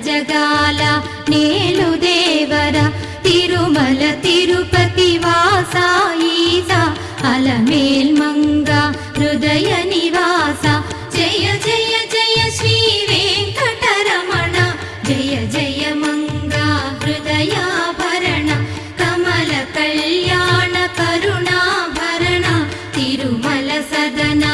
జగాల నేలు దేవర తిరుమల తిరుపతి వాసా ఈసా అలమేల్ మంగ హృదయ నివాస జయ జయ జయ శ్రీ వెంకటరమణ జయ జయ మంగ హృదయాభరణ కమల కళ్యాణ కరుణాభరణ తిరుమల సదనా